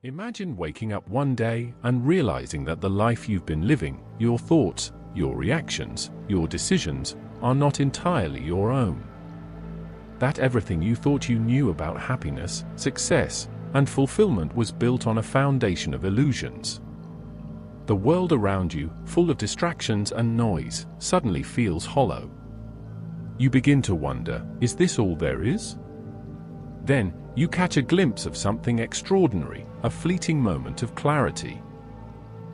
Imagine waking up one day and realizing that the life you've been living, your thoughts, your reactions, your decisions, are not entirely your own. That everything you thought you knew about happiness, success, and fulfillment was built on a foundation of illusions. The world around you, full of distractions and noise, suddenly feels hollow. You begin to wonder, is this all there is? Then, you catch a glimpse of something extraordinary, a fleeting moment of clarity.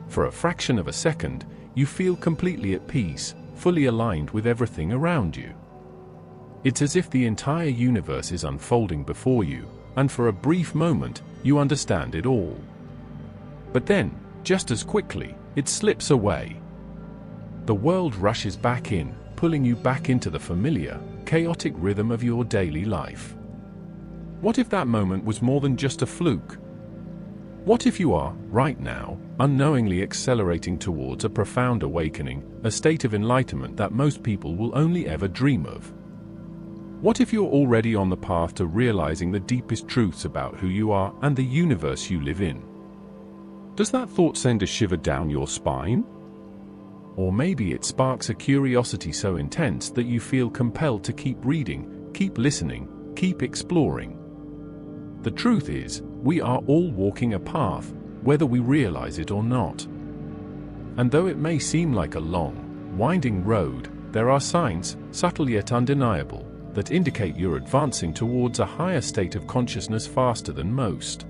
For a fraction of a second, you feel completely at peace, fully aligned with everything around you. It's as if the entire universe is unfolding before you, and for a brief moment, you understand it all. But then, just as quickly, it slips away. The world rushes back in, pulling you back into the familiar, chaotic rhythm of your daily life. What if that moment was more than just a fluke? What if you are, right now, unknowingly accelerating towards a profound awakening, a state of enlightenment that most people will only ever dream of? What if you're already on the path to realizing the deepest truths about who you are and the universe you live in? Does that thought send a shiver down your spine? Or maybe it sparks a curiosity so intense that you feel compelled to keep reading, keep listening, keep exploring. The truth is, we are all walking a path, whether we realize it or not. And though it may seem like a long, winding road, there are signs, subtle yet undeniable, that indicate you're advancing towards a higher state of consciousness faster than most.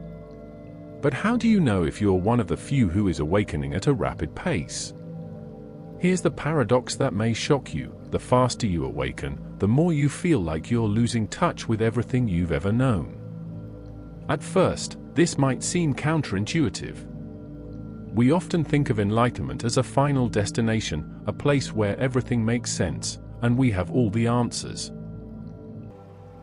But how do you know if you're one of the few who is awakening at a rapid pace? Here's the paradox that may shock you: the faster you awaken, the more you feel like you're losing touch with everything you've ever known. At first, this might seem counterintuitive. We often think of enlightenment as a final destination, a place where everything makes sense, and we have all the answers.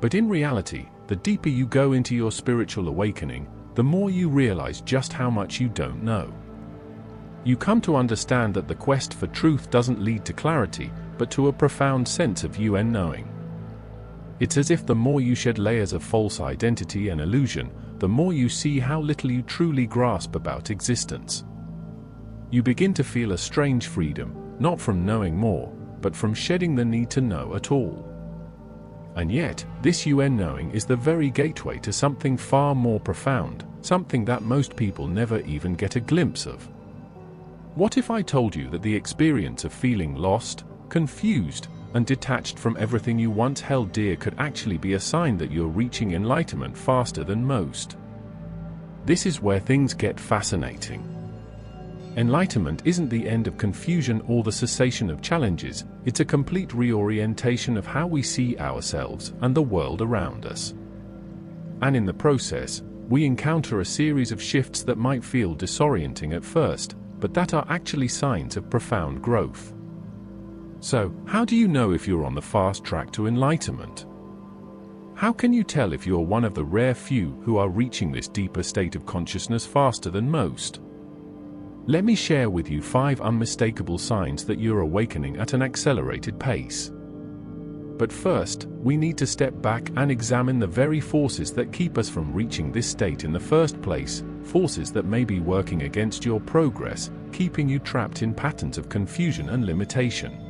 But in reality, the deeper you go into your spiritual awakening, the more you realize just how much you don't know. You come to understand that the quest for truth doesn't lead to clarity, but to a profound sense of knowing. It's as if the more you shed layers of false identity and illusion, the more you see how little you truly grasp about existence. You begin to feel a strange freedom, not from knowing more, but from shedding the need to know at all. And yet, this knowing is the very gateway to something far more profound, something that most people never even get a glimpse of. What if I told you that the experience of feeling lost, confused, and detached from everything you once held dear could actually be a sign that you're reaching enlightenment faster than most? This is where things get fascinating. Enlightenment isn't the end of confusion or the cessation of challenges, it's a complete reorientation of how we see ourselves and the world around us. And in the process, we encounter a series of shifts that might feel disorienting at first, but that are actually signs of profound growth. So, how do you know if you're on the fast track to enlightenment? How can you tell if you're one of the rare few who are reaching this deeper state of consciousness faster than most? Let me share with you 5 unmistakable signs that you're awakening at an accelerated pace. But first, we need to step back and examine the very forces that keep us from reaching this state in the first place, forces that may be working against your progress, keeping you trapped in patterns of confusion and limitation.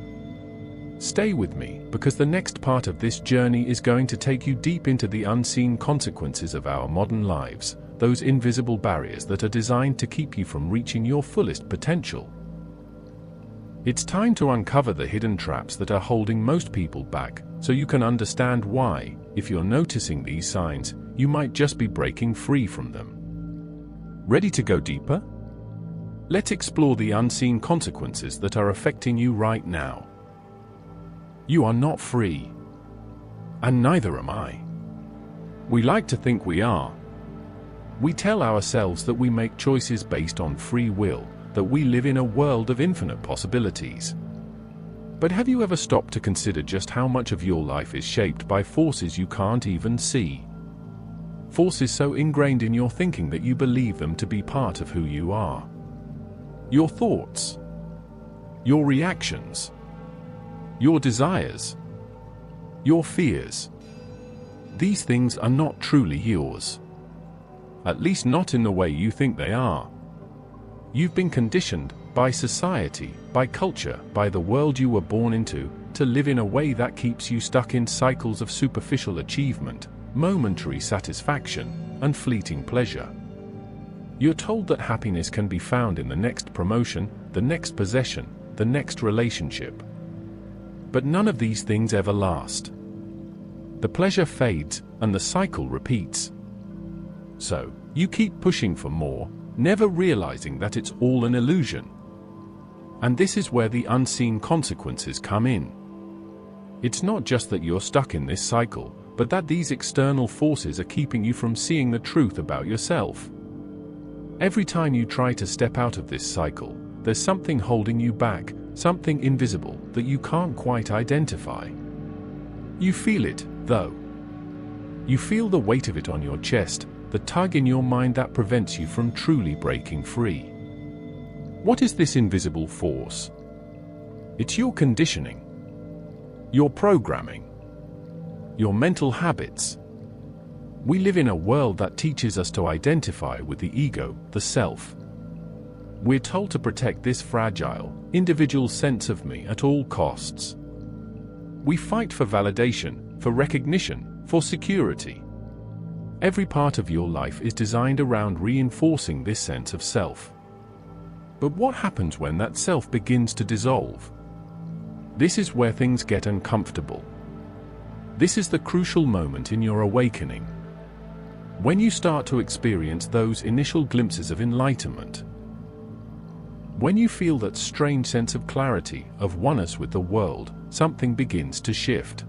Stay with me, because the next part of this journey is going to take you deep into the unseen consequences of our modern lives, those invisible barriers that are designed to keep you from reaching your fullest potential. It's time to uncover the hidden traps that are holding most people back, so you can understand why, if you're noticing these signs, you might just be breaking free from them. Ready to go deeper? Let's explore the unseen consequences that are affecting you right now. You are not free. And neither am I. We like to think we are. We tell ourselves that we make choices based on free will, that we live in a world of infinite possibilities. But have you ever stopped to consider just how much of your life is shaped by forces you can't even see? Forces so ingrained in your thinking that you believe them to be part of who you are. Your thoughts, your reactions, your desires, your fears. These things are not truly yours. At least not in the way you think they are. You've been conditioned, by society, by culture, by the world you were born into, to live in a way that keeps you stuck in cycles of superficial achievement, momentary satisfaction, and fleeting pleasure. You're told that happiness can be found in the next promotion, the next possession, the next relationship. But none of these things ever last. The pleasure fades, and the cycle repeats. So, you keep pushing for more, never realizing that it's all an illusion. And this is where the unseen consequences come in. It's not just that you're stuck in this cycle, but that these external forces are keeping you from seeing the truth about yourself. Every time you try to step out of this cycle, there's something holding you back, something invisible that you can't quite identify. You feel it, though. You feel the weight of it on your chest, the tug in your mind that prevents you from truly breaking free. What is this invisible force? It's your conditioning, your programming, your mental habits. We live in a world that teaches us to identify with the ego, the self. We're told to protect this fragile, individual sense of me at all costs. We fight for validation, for recognition, for security. Every part of your life is designed around reinforcing this sense of self. But what happens when that self begins to dissolve? This is where things get uncomfortable. This is the crucial moment in your awakening. When you start to experience those initial glimpses of enlightenment. When you feel that strange sense of clarity, of oneness with the world, something begins to shift.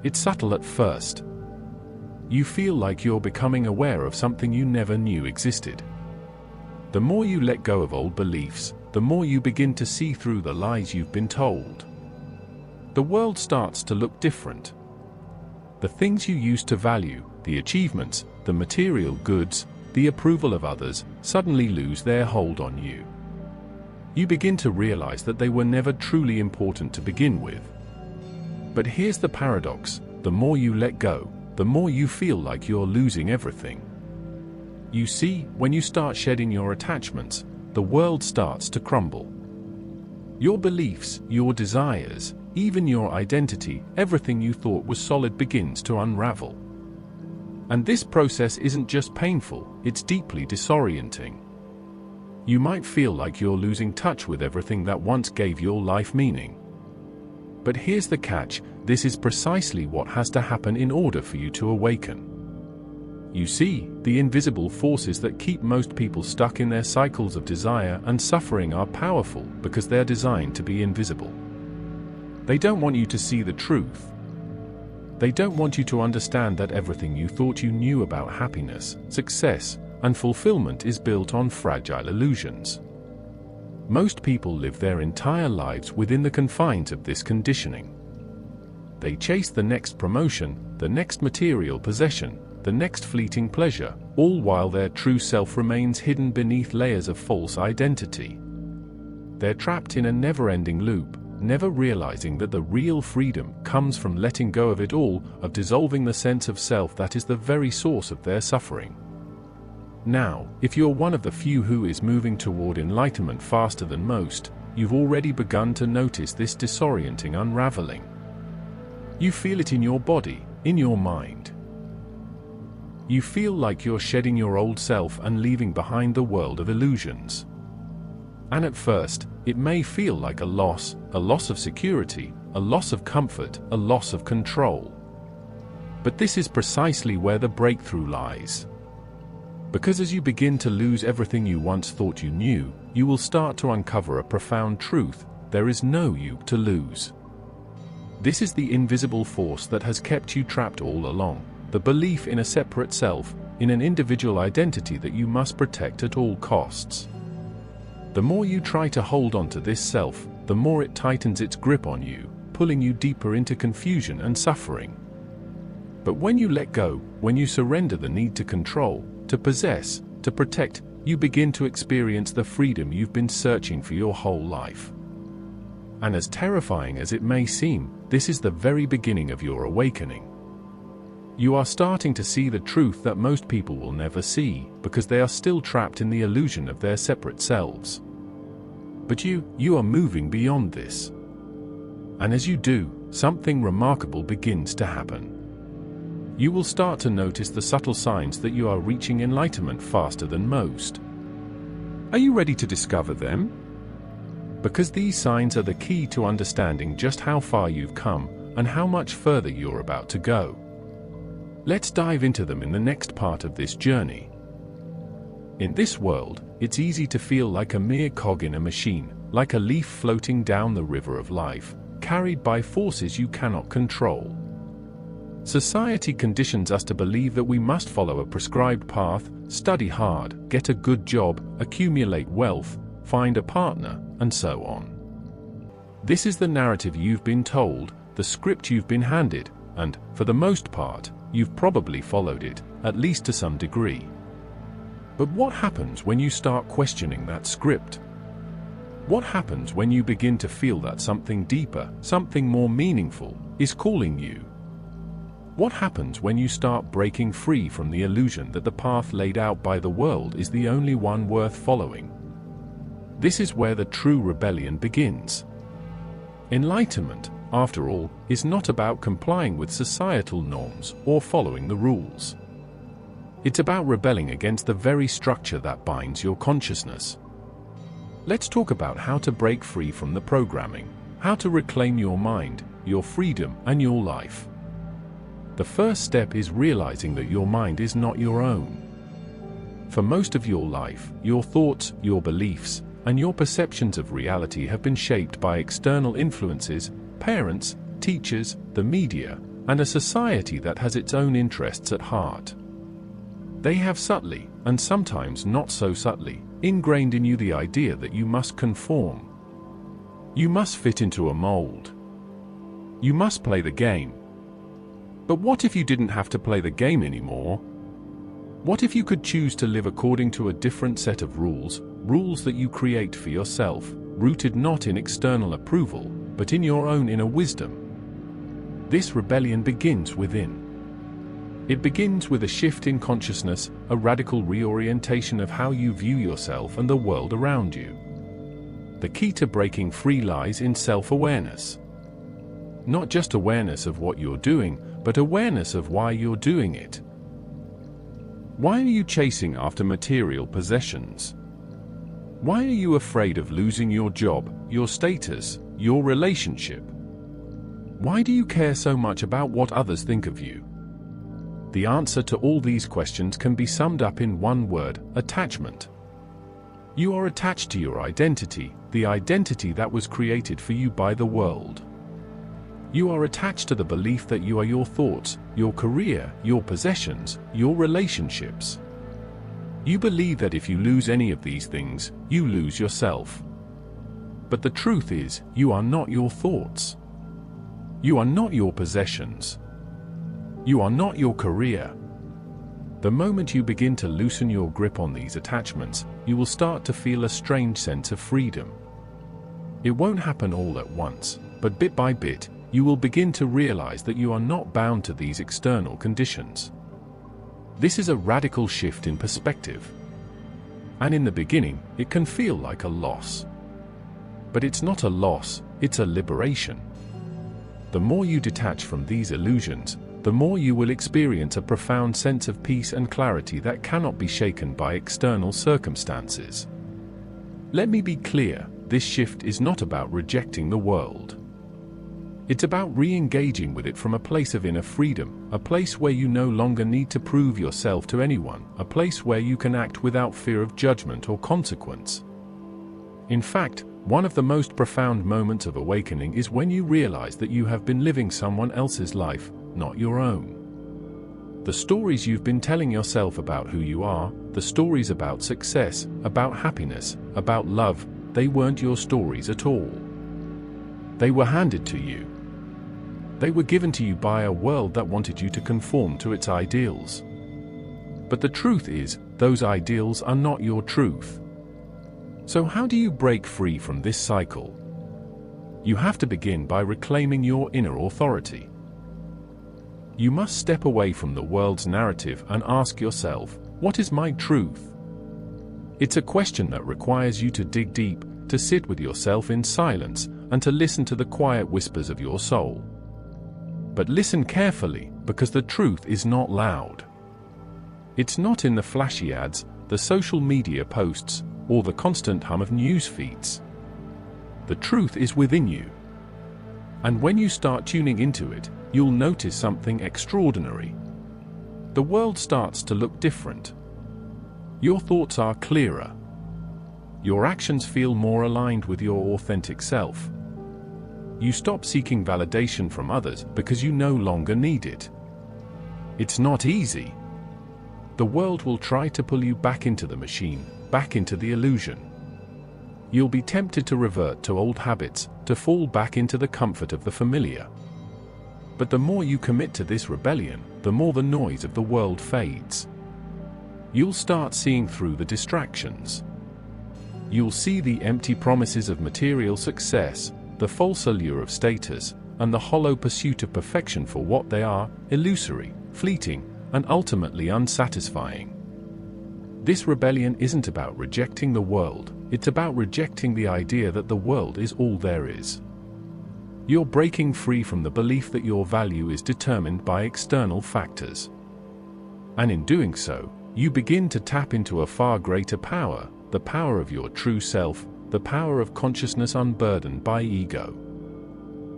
It's subtle at first. You feel like you're becoming aware of something you never knew existed. The more you let go of old beliefs, the more you begin to see through the lies you've been told. The world starts to look different. The things you used to value, the achievements, the material goods, the approval of others, suddenly lose their hold on you. You begin to realize that they were never truly important to begin with. But here's the paradox: the more you let go, the more you feel like you're losing everything. You see, when you start shedding your attachments, the world starts to crumble. Your beliefs, your desires, even your identity, everything you thought was solid begins to unravel. And this process isn't just painful, it's deeply disorienting. You might feel like you're losing touch with everything that once gave your life meaning. But here's the catch: this is precisely what has to happen in order for you to awaken. You see, the invisible forces that keep most people stuck in their cycles of desire and suffering are powerful because they're designed to be invisible. They don't want you to see the truth. They don't want you to understand that everything you thought you knew about happiness, success, and fulfillment is built on fragile illusions. Most people live their entire lives within the confines of this conditioning. They chase the next promotion, the next material possession, the next fleeting pleasure, all while their true self remains hidden beneath layers of false identity. They're trapped in a never-ending loop, never realizing that the real freedom comes from letting go of it all, of dissolving the sense of self that is the very source of their suffering. Now, if you're one of the few who is moving toward enlightenment faster than most, you've already begun to notice this disorienting unraveling. You feel it in your body, in your mind. You feel like you're shedding your old self and leaving behind the world of illusions. And at first, it may feel like a loss of security, a loss of comfort, a loss of control. But this is precisely where the breakthrough lies. Because as you begin to lose everything you once thought you knew, you will start to uncover a profound truth: there is no you to lose. This is the invisible force that has kept you trapped all along, the belief in a separate self, in an individual identity that you must protect at all costs. The more you try to hold on to this self, the more it tightens its grip on you, pulling you deeper into confusion and suffering. But when you let go, when you surrender the need to control, to possess, to protect, you begin to experience the freedom you've been searching for your whole life. And as terrifying as it may seem, this is the very beginning of your awakening. You are starting to see the truth that most people will never see, because they are still trapped in the illusion of their separate selves. But you are moving beyond this. And as you do, something remarkable begins to happen. You will start to notice the subtle signs that you are reaching enlightenment faster than most. Are you ready to discover them? Because these signs are the key to understanding just how far you've come and how much further you're about to go. Let's dive into them in the next part of this journey. In this world, it's easy to feel like a mere cog in a machine, like a leaf floating down the river of life, carried by forces you cannot control. Society conditions us to believe that we must follow a prescribed path, study hard, get a good job, accumulate wealth, find a partner, and so on. This is the narrative you've been told, the script you've been handed, and, for the most part, you've probably followed it, at least to some degree. But what happens when you start questioning that script? What happens when you begin to feel that something deeper, something more meaningful, is calling you? What happens when you start breaking free from the illusion that the path laid out by the world is the only one worth following? This is where the true rebellion begins. Enlightenment, after all, is not about complying with societal norms or following the rules. It's about rebelling against the very structure that binds your consciousness. Let's talk about how to break free from the programming, how to reclaim your mind, your freedom, and your life. The first step is realizing that your mind is not your own. For most of your life, your thoughts, your beliefs, and your perceptions of reality have been shaped by external influences, parents, teachers, the media, and a society that has its own interests at heart. They have subtly, and sometimes not so subtly, ingrained in you the idea that you must conform. You must fit into a mold. You must play the game. But what if you didn't have to play the game anymore? What if you could choose to live according to a different set of rules, rules that you create for yourself, rooted not in external approval, but in your own inner wisdom? This rebellion begins within. It begins with a shift in consciousness, a radical reorientation of how you view yourself and the world around you. The key to breaking free lies in self-awareness. Not just awareness of what you're doing, but awareness of why you're doing it. Why are you chasing after material possessions? Why are you afraid of losing your job, your status, your relationship? Why do you care so much about what others think of you? The answer to all these questions can be summed up in one word: attachment. You are attached to your identity, the identity that was created for you by the world. You are attached to the belief that you are your thoughts, your career, your possessions, your relationships. You believe that if you lose any of these things, you lose yourself. But the truth is, you are not your thoughts. You are not your possessions. You are not your career. The moment you begin to loosen your grip on these attachments, you will start to feel a strange sense of freedom. It won't happen all at once, but bit by bit, you will begin to realize that you are not bound to these external conditions. This is a radical shift in perspective. And in the beginning, it can feel like a loss. But it's not a loss, it's a liberation. The more you detach from these illusions, the more you will experience a profound sense of peace and clarity that cannot be shaken by external circumstances. Let me be clear, this shift is not about rejecting the world. It's about re-engaging with it from a place of inner freedom, a place where you no longer need to prove yourself to anyone, a place where you can act without fear of judgment or consequence. In fact, one of the most profound moments of awakening is when you realize that you have been living someone else's life, not your own. The stories you've been telling yourself about who you are, the stories about success, about happiness, about love, they weren't your stories at all. They were handed to you. They were given to you by a world that wanted you to conform to its ideals. But the truth is, those ideals are not your truth. So how do you break free from this cycle? You have to begin by reclaiming your inner authority. You must step away from the world's narrative and ask yourself, what is my truth? It's a question that requires you to dig deep, to sit with yourself in silence, and to listen to the quiet whispers of your soul. But listen carefully, because the truth is not loud. It's not in the flashy ads, the social media posts, or the constant hum of news feeds. The truth is within you. And when you start tuning into it, you'll notice something extraordinary. The world starts to look different. Your thoughts are clearer. Your actions feel more aligned with your authentic self. You stop seeking validation from others because you no longer need it. It's not easy. The world will try to pull you back into the machine, back into the illusion. You'll be tempted to revert to old habits, to fall back into the comfort of the familiar. But the more you commit to this rebellion, the more the noise of the world fades. You'll start seeing through the distractions. You'll see the empty promises of material success, the false allure of status, and the hollow pursuit of perfection for what they are: illusory, fleeting, and ultimately unsatisfying. This rebellion isn't about rejecting the world, it's about rejecting the idea that the world is all there is. You're breaking free from the belief that your value is determined by external factors. And in doing so, you begin to tap into a far greater power, the power of your true self, the power of consciousness unburdened by ego.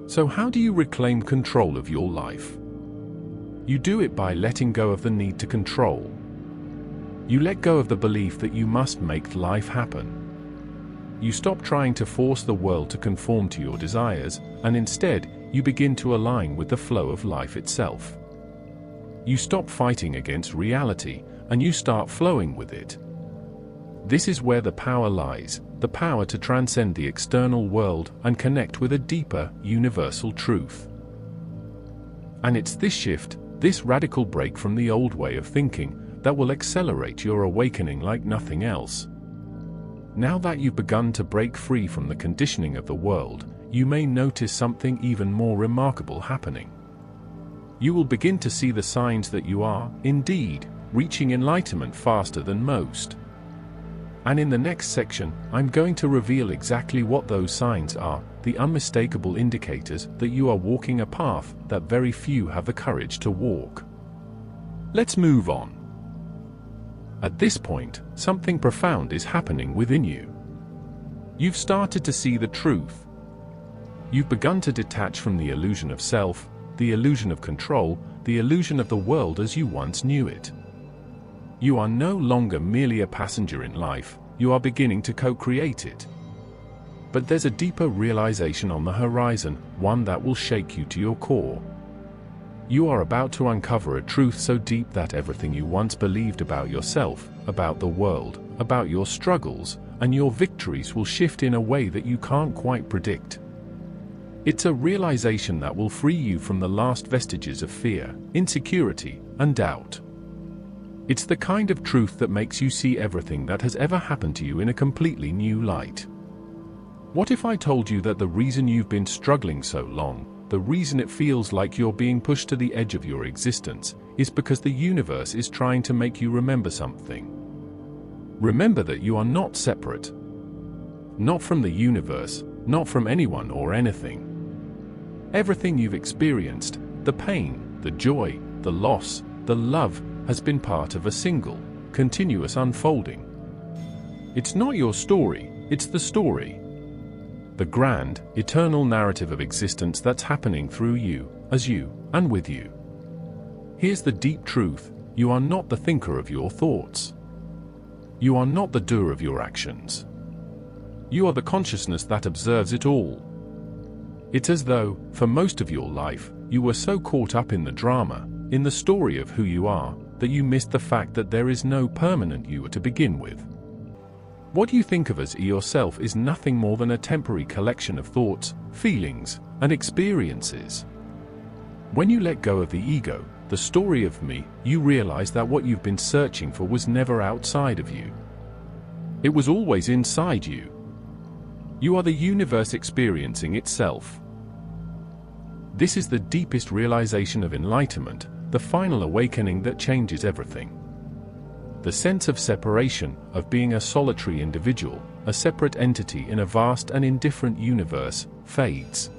So how do you reclaim control of your life? You do it by letting go of the need to control. You let go of the belief that you must make life happen. You stop trying to force the world to conform to your desires, and instead, you begin to align with the flow of life itself. You stop fighting against reality, and you start flowing with it. This is where the power lies, the power to transcend the external world and connect with a deeper, universal truth. And it's this shift, this radical break from the old way of thinking, that will accelerate your awakening like nothing else. Now that you've begun to break free from the conditioning of the world, you may notice something even more remarkable happening. You will begin to see the signs that you are, indeed, reaching enlightenment faster than most. And in the next section, I'm going to reveal exactly what those signs are, the unmistakable indicators that you are walking a path that very few have the courage to walk. Let's move on. At this point, something profound is happening within you. You've started to see the truth. You've begun to detach from the illusion of self, the illusion of control, the illusion of the world as you once knew it. You are no longer merely a passenger in life, you are beginning to co-create it. But there's a deeper realization on the horizon, one that will shake you to your core. You are about to uncover a truth so deep that everything you once believed about yourself, about the world, about your struggles, and your victories will shift in a way that you can't quite predict. It's a realization that will free you from the last vestiges of fear, insecurity, and doubt. It's the kind of truth that makes you see everything that has ever happened to you in a completely new light. What if I told you that the reason you've been struggling so long, the reason it feels like you're being pushed to the edge of your existence, is because the universe is trying to make you remember something? Remember that you are not separate. Not from the universe, not from anyone or anything. Everything you've experienced, the pain, the joy, the loss, the love, has been part of a single, continuous unfolding. It's not your story, it's the story. The grand, eternal narrative of existence that's happening through you, as you, and with you. Here's the deep truth: you are not the thinker of your thoughts. You are not the doer of your actions. You are the consciousness that observes it all. It's as though, for most of your life, you were so caught up in the drama, in the story of who you are, that you missed the fact that there is no permanent you to begin with. What you think of as yourself is nothing more than a temporary collection of thoughts, feelings, and experiences. When you let go of the ego, the story of me, you realize that what you've been searching for was never outside of you. It was always inside you. You are the universe experiencing itself. This is the deepest realization of enlightenment, the final awakening that changes everything. The sense of separation, of being a solitary individual, a separate entity in a vast and indifferent universe, fades.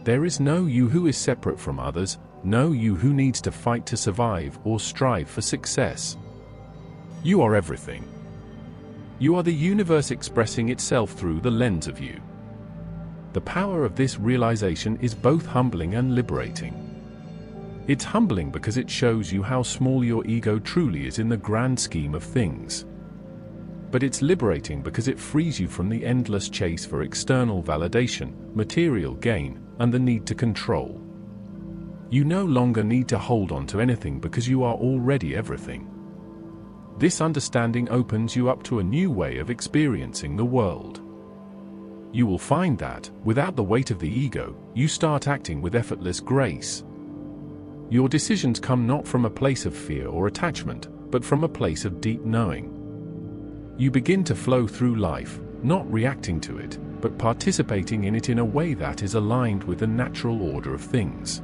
There is no you who is separate from others, no you who needs to fight to survive or strive for success. You are everything. You are the universe expressing itself through the lens of you. The power of this realization is both humbling and liberating. It's humbling because it shows you how small your ego truly is in the grand scheme of things. But it's liberating because it frees you from the endless chase for external validation, material gain, and the need to control. You no longer need to hold on to anything because you are already everything. This understanding opens you up to a new way of experiencing the world. You will find that, without the weight of the ego, you start acting with effortless grace. Your decisions come not from a place of fear or attachment, but from a place of deep knowing. You begin to flow through life, not reacting to it, but participating in it in a way that is aligned with the natural order of things.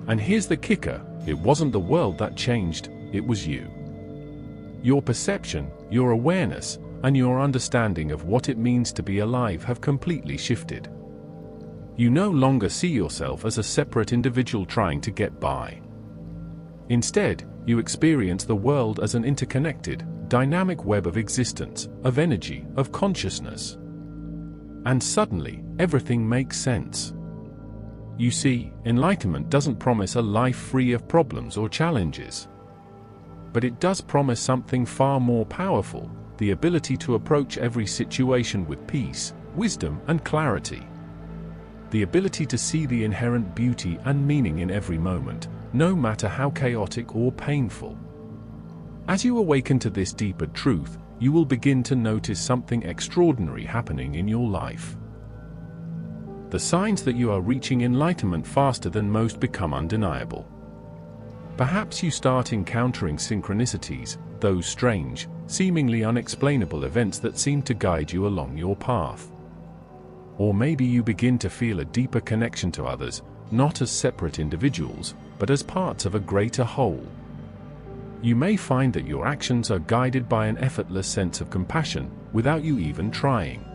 And here's the kicker, it wasn't the world that changed, it was you. Your perception, your awareness, and your understanding of what it means to be alive have completely shifted. You no longer see yourself as a separate individual trying to get by. Instead, you experience the world as an interconnected, dynamic web of existence, of energy, of consciousness. And suddenly, everything makes sense. You see, enlightenment doesn't promise a life free of problems or challenges. But it does promise something far more powerful, the ability to approach every situation with peace, wisdom, and clarity. The ability to see the inherent beauty and meaning in every moment, no matter how chaotic or painful. As you awaken to this deeper truth, you will begin to notice something extraordinary happening in your life. The signs that you are reaching enlightenment faster than most become undeniable. Perhaps you start encountering synchronicities, those strange, seemingly unexplainable events that seem to guide you along your path. Or maybe you begin to feel a deeper connection to others, not as separate individuals, but as parts of a greater whole. You may find that your actions are guided by an effortless sense of compassion, without you even trying.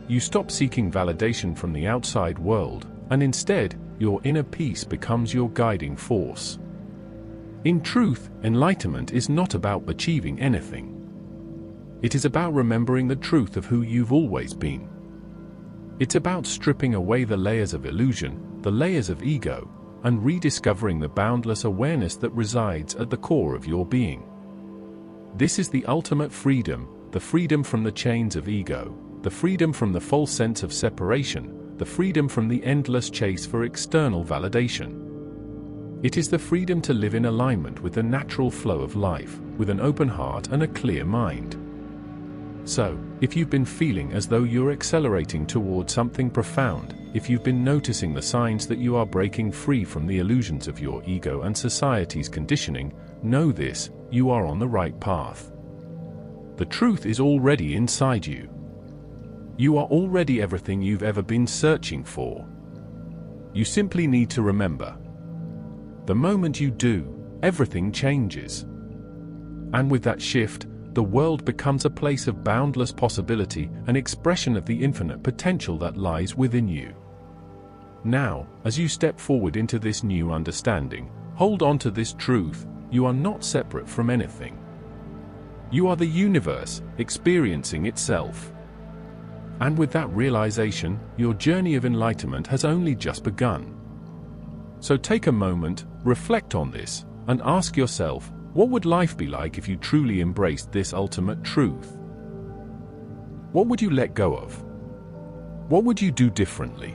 You stop seeking validation from the outside world, and instead, your inner peace becomes your guiding force. In truth, enlightenment is not about achieving anything. It is about remembering the truth of who you've always been. It's about stripping away the layers of illusion, the layers of ego, and rediscovering the boundless awareness that resides at the core of your being. This is the ultimate freedom, the freedom from the chains of ego, the freedom from the false sense of separation, the freedom from the endless chase for external validation. It is the freedom to live in alignment with the natural flow of life, with an open heart and a clear mind. So, if you've been feeling as though you're accelerating toward something profound, if you've been noticing the signs that you are breaking free from the illusions of your ego and society's conditioning, know this, you are on the right path. The truth is already inside you. You are already everything you've ever been searching for. You simply need to remember. The moment you do, everything changes. And with that shift, the world becomes a place of boundless possibility, an expression of the infinite potential that lies within you. Now, as you step forward into this new understanding, hold on to this truth, you are not separate from anything. You are the universe, experiencing itself. And with that realization, your journey of enlightenment has only just begun. So take a moment, reflect on this, and ask yourself, what would life be like if you truly embraced this ultimate truth? What would you let go of? What would you do differently?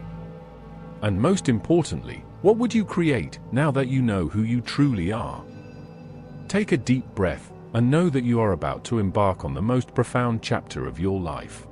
And most importantly, what would you create now that you know who you truly are? Take a deep breath and know that you are about to embark on the most profound chapter of your life.